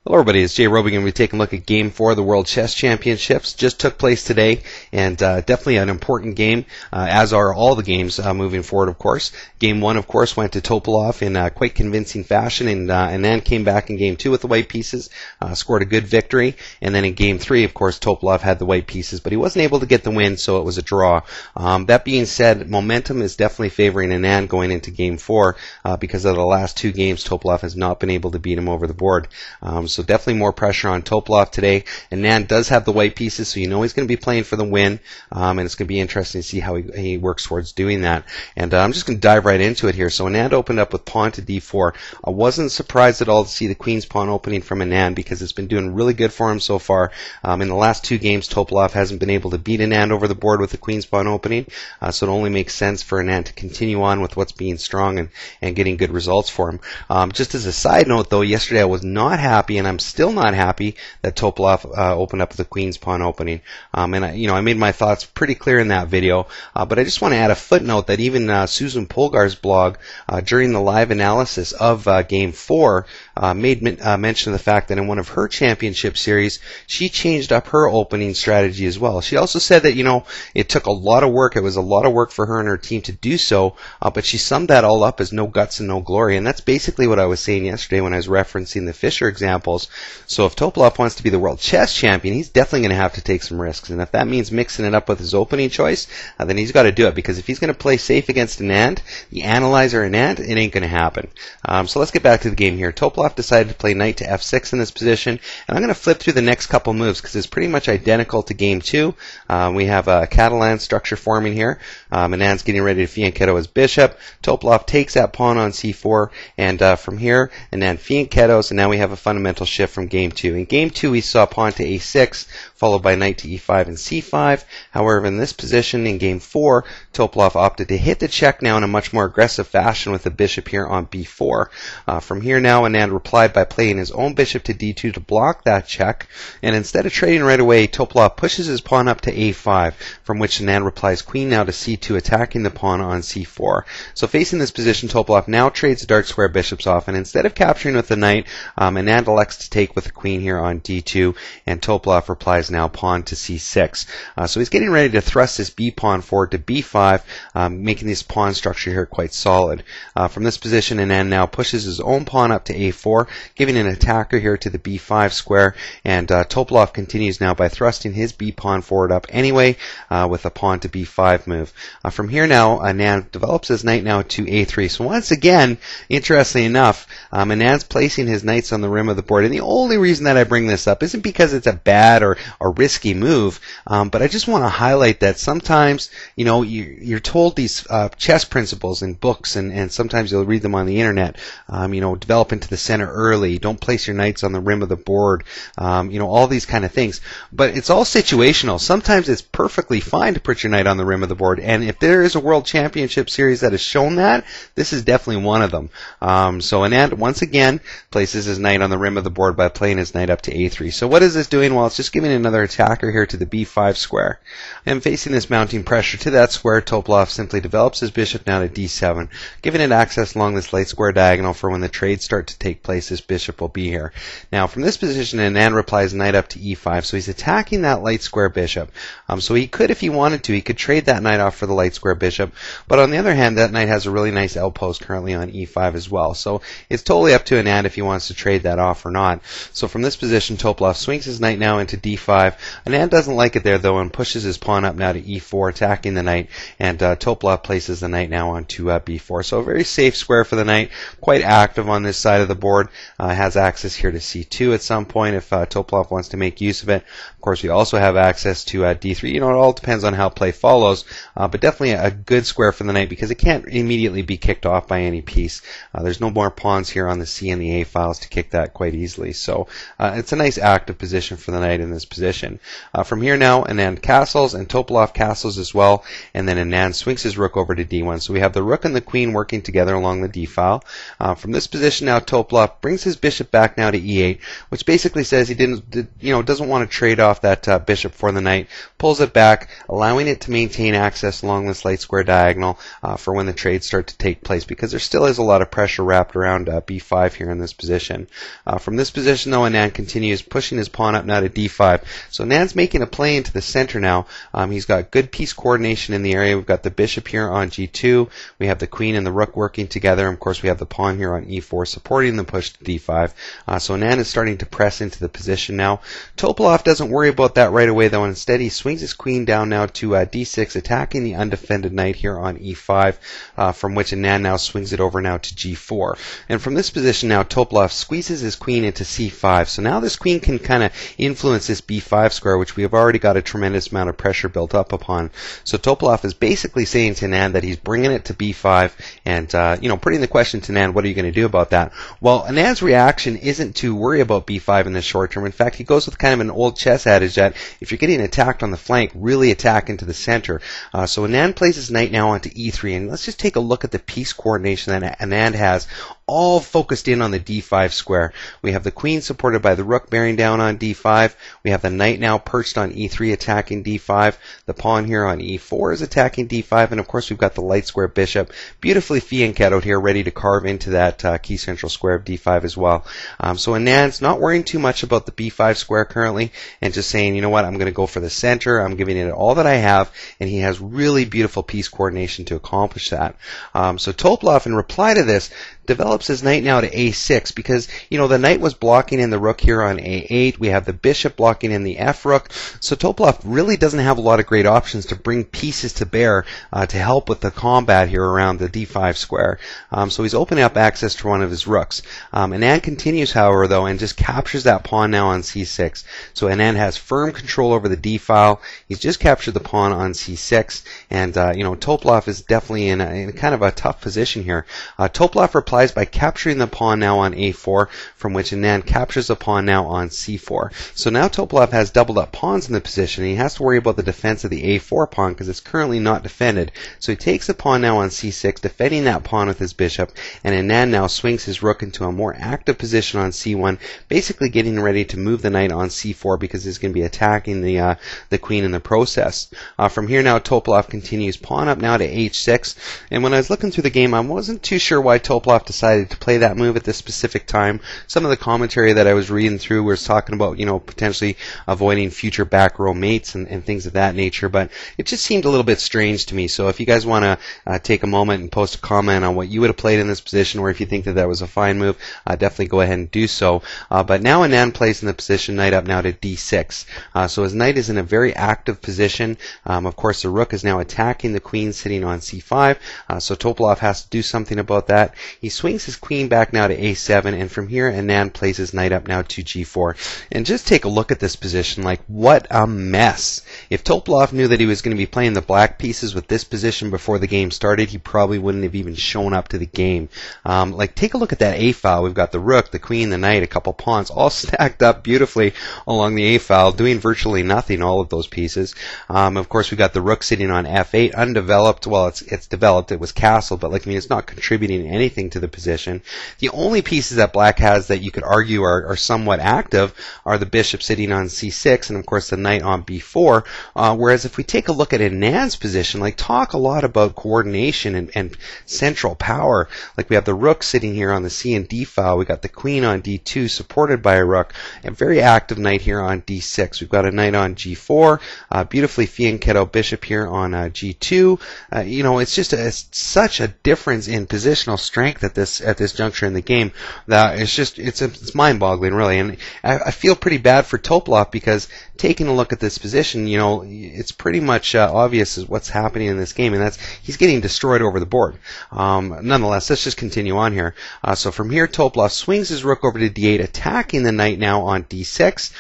Hello everybody, it's jrobichess. We're going to be taking a look at Game 4 of the World Chess Championships. Just took place today, and definitely an important game, as are all the games moving forward, of course. Game 1, of course, went to Topalov in quite convincing fashion, and then came back in Game 2 with the white pieces, scored a good victory. And then in Game 3, of course, Topalov had the white pieces, but he wasn't able to get the win, so it was a draw. That being said, momentum is definitely favoring Anand going into Game 4, because of the last two games, Topalov has not been able to beat him over the board. So definitely more pressure on Topalov today. Anand does have the white pieces, so you know he's going to be playing for the win, and it's going to be interesting to see how he works towards doing that. And I'm just going to dive right into it here. So Anand opened up with pawn to d4. I wasn't surprised at all to see the queen's pawn opening from Anand because it's been doing really good for him so far. In the last two games, Topalov hasn't been able to beat Anand over the board with the queen's pawn opening, so it only makes sense for Anand to continue on with what's being strong and getting good results for him. Just as a side note, though, yesterday I was not happy, and I'm still not happy that Topalov opened up with the queen's pawn opening. And I made my thoughts pretty clear in that video, but I just want to add a footnote that even Susan Polgar's blog during the live analysis of Game 4 made mention of the fact that in one of her championship series she changed up her opening strategy as well. She also said that it took a lot of work, it was a lot of work for her and her team to do so, but she summed that all up as no guts and no glory, and that's basically what I was saying yesterday when I was referencing the Fischer examples. So if Topalov wants to be the world chess champion, he's definitely going to have to take some risks. And if that means mixing it up with his opening choice, then he's got to do it. Because if he's going to play safe against Anand, the analyzer Anand, it ain't going to happen. So let's get back to the game here. Topalov decided to play knight to f6 in this position. And I'm going to flip through the next couple moves because it's pretty much identical to Game 2. We have a Catalan structure forming here. Anand's getting ready to fianchetto his bishop. Topalov takes that pawn on c4. And from here, Anand fianchettos. And now we have a fundamental shift from Game 2. In Game 2, we saw pawn to a6, followed by knight to e5 and c5. However, in this position, in Game 4, Topalov opted to hit the check now in a much more aggressive fashion with the bishop here on b4. From here now, Anand replied by playing his own bishop to d2 to block that check. And instead of trading right away, Topalov pushes his pawn up to a5, from which Anand replies queen now to c2, attacking the pawn on c4. So facing this position, Topalov now trades the dark square bishops off, and instead of capturing with the knight, Anand elects to take with the queen here on d2, and Topalov replies now pawn to c6. So he's getting ready to thrust his b pawn forward to b5, making this pawn structure here quite solid. From this position, Anand now pushes his own pawn up to a4, giving an attacker here to the b5 square, and Topalov continues now by thrusting his b pawn forward up anyway, with a pawn to b5 move. From here now, Anand develops his knight now to a3. So once again, interestingly enough, Anand's placing his knights on the rim of the board, and the only reason that I bring this up isn't because it's a bad or risky move, but I just want to highlight that sometimes, you're told these chess principles in books, and sometimes you'll read them on the internet. Develop into the center early, don't place your knights on the rim of the board, all these kind of things. But it's all situational. Sometimes it's perfectly fine to put your knight on the rim of the board, and if there is a World Championship series that has shown that, this is definitely one of them. So Anand once again places his knight on the rim of the board by playing his knight up to a3. So what is this doing? Well, it's just giving another attacker here to the b5 square. And facing this mounting pressure to that square, Topalov simply develops his bishop now to d7, giving it access along this light square diagonal for when the trades start to take place. This bishop will be here. Now from this position, Anand replies knight up to e5, so he's attacking that light square bishop. So he could, if he wanted to, he could trade that knight off for the light square bishop, but on the other hand, that knight has a really nice outpost currently on e5 as well. So it's totally up to Anand if he wants to trade that off or not. So from this position, Topalov swings his knight now into d5. Anand doesn't like it there though and pushes his pawn up now to e4, attacking the knight, and Topalov places the knight now onto b4. So a very safe square for the knight, quite active on this side of the board, has access here to c2 at some point if Topalov wants to make use of it. Of course, we also have access to d3. It all depends on how play follows, but definitely a good square for the knight because it can't immediately be kicked off by any piece. There's no more pawns here on the c and the a files to kick that quite easily. So it's a nice active position for the knight in this position. From here now, Anand castles and Topalov castles as well, and then Anand swings his rook over to d1. So we have the rook and the queen working together along the d file. From this position now, Topalov brings his bishop back now to e8, which basically says he doesn't want to trade off that bishop for the knight, pulls it back, allowing it to maintain access along this light square diagonal for when the trades start to take place, because there still is a lot of pressure wrapped around b5 here in this position. From this position, though, Anand continues pushing his pawn up now to d5. So Anand's making a play into the center now. He's got good piece coordination in the area. We've got the bishop here on g2. We have the queen and the rook working together. And of course, we have the pawn here on e4 supporting the push to d5. So Anand is starting to press into the position now. Topalov doesn't worry about that right away, though. Instead, he swings his queen down now to d6, attacking the undefended knight here on e5, from which Anand now swings it over now to g4. And from this position now, Topalov squeezes his queen into c5. So now this queen can kind of influence this b5 square, which we have already got a tremendous amount of pressure built up upon. So Topalov is basically saying to Anand that he's bringing it to b5 and, putting the question to Anand, what are you going to do about that? Well, Anand's reaction isn't to worry about b5 in the short term. In fact, he goes with kind of an old chess adage that if you're getting attacked on the flank, really attack into the center. So Anand plays his knight now onto e3, and let's just take a look at the piece coordination that Anand has, all focused in on the d5 square. We have the queen supported by the rook bearing down on d5. We have the knight now perched on e3 attacking d5. The pawn here on e4 is attacking d5. And of course we've got the light square bishop beautifully fianchettoed out here, ready to carve into that key central square of d5 as well. So Anand's not worrying too much about the b5 square currently and just saying, you know what, I'm going to go for the center. I'm giving it all that I have. And he has really beautiful piece coordination to accomplish that. So Topalov, in reply to this, develops his knight now to a6 because, the knight was blocking in the rook here on a8. We have the bishop blocking in the f rook. So Topalov really doesn't have a lot of great options to bring pieces to bear to help with the combat here around the d5 square. So he's opening up access to one of his rooks. Anand continues, however, though, and just captures that pawn now on c6. So Anand has firm control over the d file. He's just captured the pawn on c6. And, Topalov is definitely in kind of a tough position here. Topalov replies by capturing the pawn now on a4, from which Anand captures the pawn now on c4. So now Topalov has doubled up pawns in the position, and he has to worry about the defense of the a4 pawn because it's currently not defended. So he takes the pawn now on c6, defending that pawn with his bishop, and Anand now swings his rook into a more active position on c1, basically getting ready to move the knight on c4 because he's going to be attacking the queen in the process. From here now, Topalov continues pawn up now to h6, and when I was looking through the game, I wasn't too sure why Topalov decided to play that move at this specific time. Some of the commentary that I was reading through was talking about, potentially avoiding future back row mates and things of that nature, but it just seemed a little bit strange to me. So if you guys want to take a moment and post a comment on what you would have played in this position, or if you think that was a fine move, definitely go ahead and do so. But now Anand plays in the position knight up now to d6. So his knight is in a very active position. Of course, the rook is now attacking the queen sitting on c5, so Topalov has to do something about that. He swings his queen back now to a7, and from here Anand plays his knight up now to g4. And just take a look at this position, like what a mess. If Topalov knew that he was going to be playing the black pieces with this position before the game started, he probably wouldn't have even shown up to the game. Take a look at that a file. We've got the rook, the queen, the knight, a couple pawns all stacked up beautifully along the a file, doing virtually nothing, all of those pieces. Of course, we've got the rook sitting on f8, undeveloped. Well, it's developed. It was castled, but it's not contributing anything to the position. The only pieces that black has that you could argue are somewhat active are the bishop sitting on c6 and of course the knight on b4, whereas if we take a look at Anand's position, talk a lot about coordination and central power. We have the rook sitting here on the c and d file, we got the queen on d2 supported by a rook, a very active knight here on d6. We've got a knight on g4, beautifully fianchettoed bishop here on g2. It's just such a difference in positional strength at this juncture in the game that it's mind-boggling, really. And I feel pretty bad for Topalov because taking a look at this position, it's pretty much obvious as what's happening in this game, and that's he's getting destroyed over the board. Nonetheless, let's just continue on here. So from here, Topalov swings his rook over to d8, attacking the knight now on d6.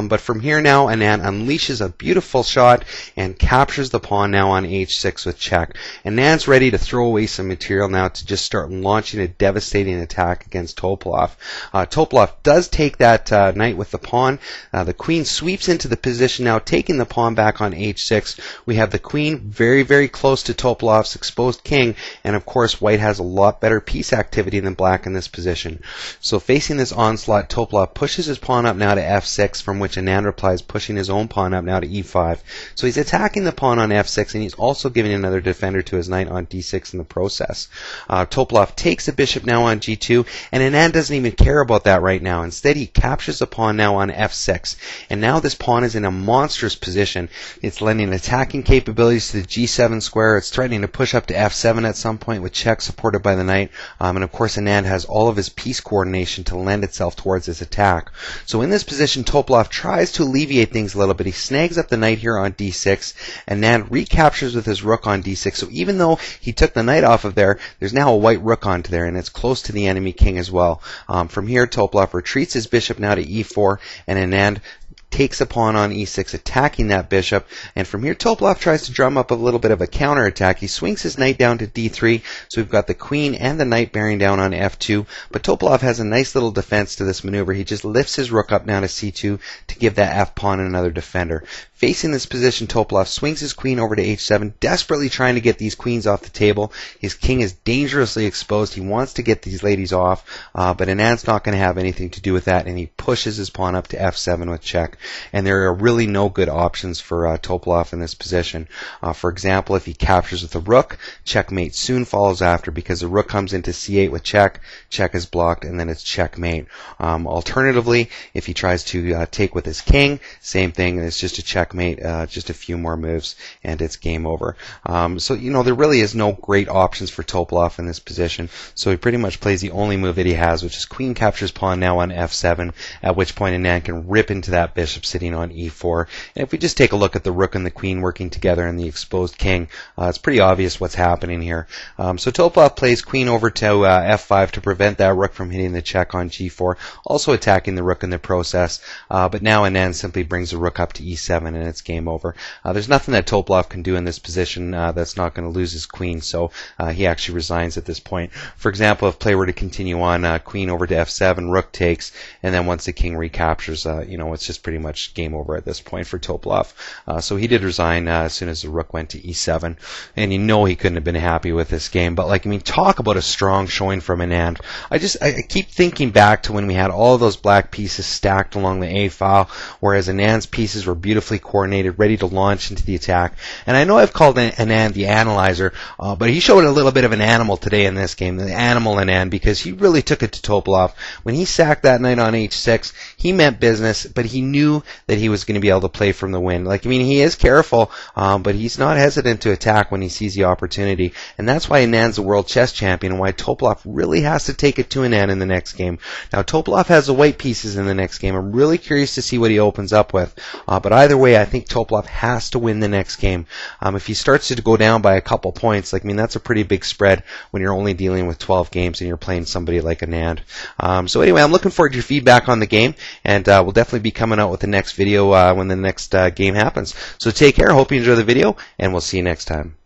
But from here now, Anand unleashes a beautiful shot and captures the pawn now on h6 with check. Anand's ready to throw away some material now to just start launching a devastating attack against Topalov. Topalov does take that knight with the pawn. The queen sweeps into the position now, taking the pawn back on h6. We have the queen very, very close to Topalov's exposed king, and of course white has a lot better piece activity than black in this position. So facing this onslaught, Topalov pushes his pawn up now to f6, from which Anand replies pushing his own pawn up now to e5. So he's attacking the pawn on f6, and he's also giving another defender to his knight on d6 in the process. Topalov takes the bishop now on g2, and Anand doesn't even care about that right now. Instead, he captures the pawn now on f6, and now this pawn is in a monstrous position. It's lending attacking capabilities to the g7 square. It's threatening to push up to f7 at some point with check supported by the knight, and of course Anand has all of his piece coordination to lend itself towards this attack. So in this position, Topalov tries to alleviate things a little bit. He snags up the knight here on d6, and Anand recaptures with his rook on d6. So even though he took the knight off of there, there's now a white rook onto there, and it's close to the enemy king as well. From here, Topalov retreats his bishop now to e4, and Anand takes a pawn on e6, attacking that bishop. And from here, Topalov tries to drum up a little bit of a counterattack. He swings his knight down to d3, so we've got the queen and the knight bearing down on f2. But Topalov has a nice little defense to this maneuver. He just lifts his rook up now to c2 to give that f-pawn another defender. Facing this position, Topalov swings his queen over to h7, desperately trying to get these queens off the table. His king is dangerously exposed. He wants to get these ladies off, but Anand's not going to have anything to do with that, and he pushes his pawn up to f7 with check. And there are really no good options for Topalov in this position. For example, if he captures with a rook, checkmate soon follows after, because the rook comes into c8 with check, check is blocked, and then it's checkmate. Alternatively, if he tries to take with his king, same thing, it's just a checkmate, just a few more moves, and it's game over. So, there really is no great options for Topalov in this position, so he pretty much plays the only move that he has, which is queen captures pawn now on f7, at which point Anand can rip into that bishop sitting on e4. And if we just take a look at the rook and the queen working together and the exposed king, it's pretty obvious what's happening here. So Topalov plays queen over to f5 to prevent that rook from hitting the check on g4, also attacking the rook in the process. But now Anand simply brings the rook up to e7, and it's game over. There's nothing that Topalov can do in this position that's not going to lose his queen, so he actually resigns at this point. For example, if play were to continue on, queen over to f7, rook takes, and then once the king recaptures, it's just pretty much game over at this point for Topalov. So he did resign as soon as the rook went to e7, and he couldn't have been happy with this game. But talk about a strong showing from Anand. I keep thinking back to when we had all of those black pieces stacked along the a file, whereas Anand's pieces were beautifully coordinated, ready to launch into the attack. And I know I've called Anand the analyzer, but he showed a little bit of an animal today in this game, the animal Anand, because he really took it to Topalov. When he sacked that knight on h6, he meant business, but he knew that he was going to be able to play from the wind. He is careful, but he's not hesitant to attack when he sees the opportunity. And that's why Anand's the world chess champion, and why Topalov really has to take it to Anand in the next game. Now, Topalov has the white pieces in the next game. I'm really curious to see what he opens up with. But either way, I think Topalov has to win the next game. If he starts to go down by a couple points, that's a pretty big spread when you're only dealing with 12 games and you're playing somebody like Anand. So anyway, I'm looking forward to your feedback on the game, and we'll definitely be coming out with the next video when the next game happens. So take care, hope you enjoy the video, and we'll see you next time.